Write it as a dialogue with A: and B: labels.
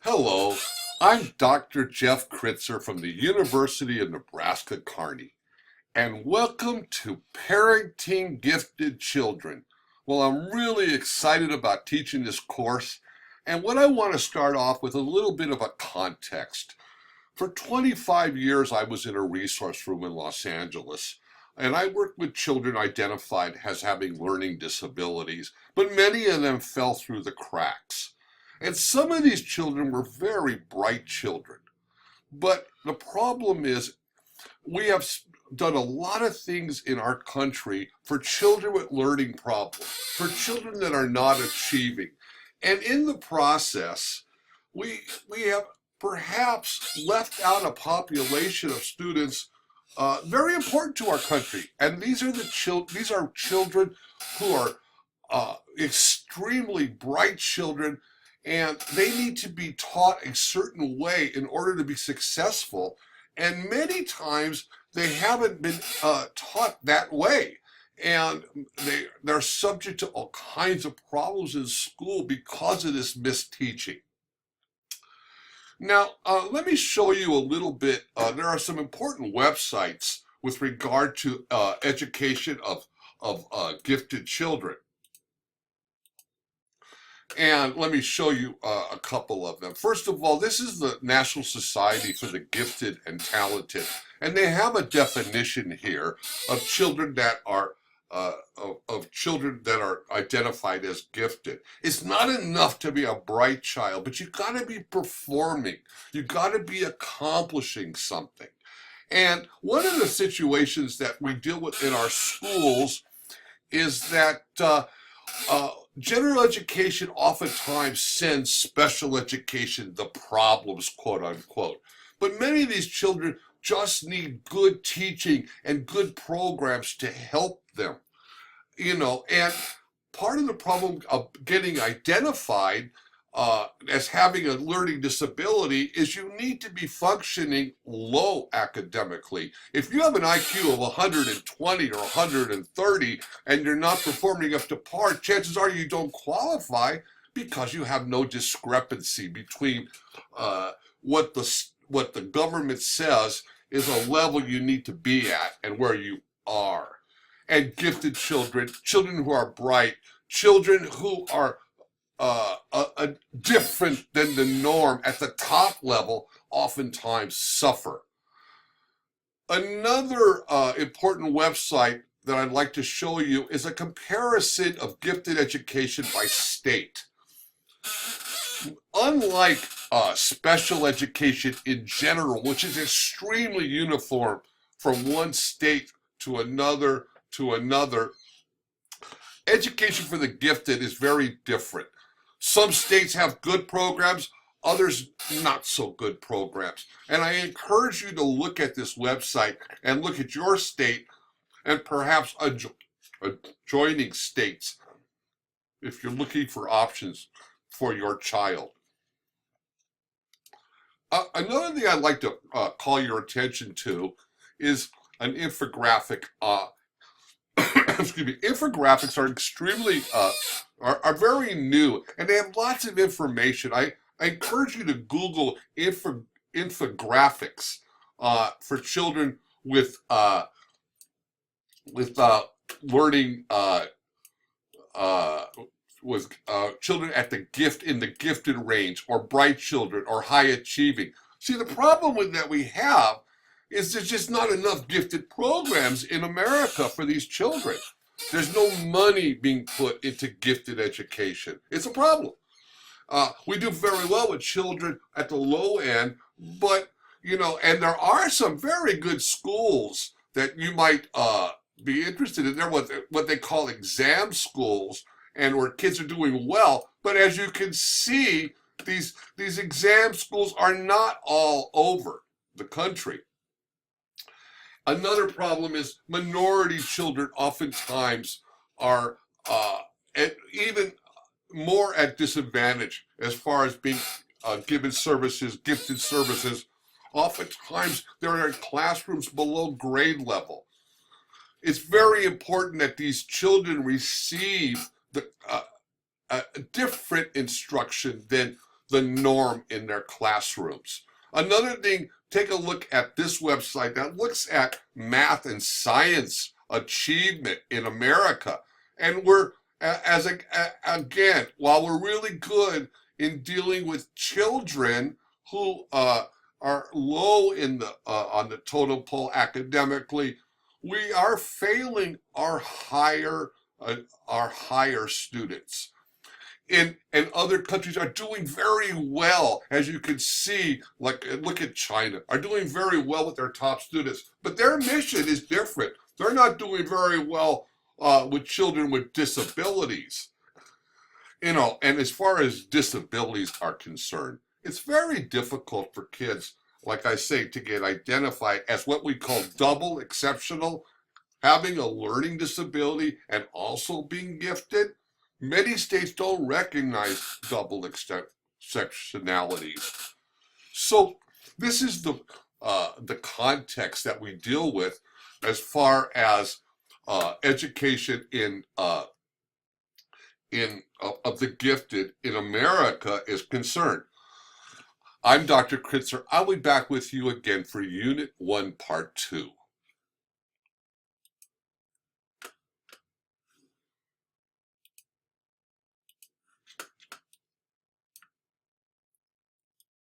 A: Hello, I'm Dr. Jeff Kritzer from the University of Nebraska-Kearney, and welcome to Parenting Gifted Children. Well, I'm really excited about teaching this course, and what I want to start off with a little bit of a context. For 25 years, I was in a resource room in Los Angeles, and I worked with children identified as having learning disabilities, but many of them fell through the cracks. And some of these children were very bright children. But the problem is, we have done a lot of things in our country for children with learning problems, for children that are not achieving. And in the process, we have perhaps left out a population of students very important to our country. And these are children who are extremely bright children, and they need to be taught a certain way in order to be successful. And many times they haven't been taught that way. And they're subject to all kinds of problems in school because of this misteaching. Now, let me show you a little bit. There are some important websites with regard to education of gifted children. And let me show you a couple of them. First of all, this is the National Society for the Gifted and Talented, and they have a definition here of children that are identified as gifted. It's not enough to be a bright child, but you got to be performing. You got to be accomplishing something. And one of the situations that we deal with in our schools is that general education oftentimes sends special education the problems, quote unquote. But many of these children just need good teaching and good programs to help them. And part of the problem of getting identified as having a learning disability is you need to be functioning low academically. If you have an IQ of 120 or 130 and you're not performing up to par, chances are you don't qualify because you have no discrepancy between what the government says is a level you need to be at and where you are. And gifted children, children who are bright, children who are different than the norm at the top level oftentimes suffer. Another important website that I'd like to show you is a comparison of gifted education by state. Unlike special education in general, which is extremely uniform from one state to another, education for the gifted is very different. Some states have good programs, others not so good programs. And I encourage you to look at this website and look at your state and perhaps adjoining states if you're looking for options for your child. Another thing I'd like to call your attention to is an infographic. Excuse me. Infographics are extremely are very new, and they have lots of information. I encourage you to Google infographics for children with learning with children at the gifted range, or bright children, or high achieving. See, the problem with that we have is there's just not enough gifted programs in America for these children. There's no money being put into gifted education. It's a problem. We do very well with children at the low end, but, and there are some very good schools that you might be interested in. They're what they call exam schools, and where kids are doing well. But as you can see, these exam schools are not all over the country. Another problem is minority children oftentimes are even more at disadvantage as far as being gifted services. Oftentimes they're in classrooms below grade level. It's very important that these children receive a different instruction than the norm in their classrooms. Another thing, take a look at this website that looks at math and science achievement in America. And we're, again, while we're really good in dealing with children who are low in the on the totem pole academically, we are failing our higher students. And other countries are doing very well, as you can see, like look at China, are doing very well with their top students, but their mission is different. They're not doing very well with children with disabilities. And as far as disabilities are concerned, it's very difficult for kids, like I say, to get identified as what we call double exceptional, having a learning disability and also being gifted. Many states don't recognize double exceptionalities. So this is the context that we deal with as far as education of the gifted in America is concerned. I'm Dr. Kritzer. I'll be back with you again for Unit 1, Part 2.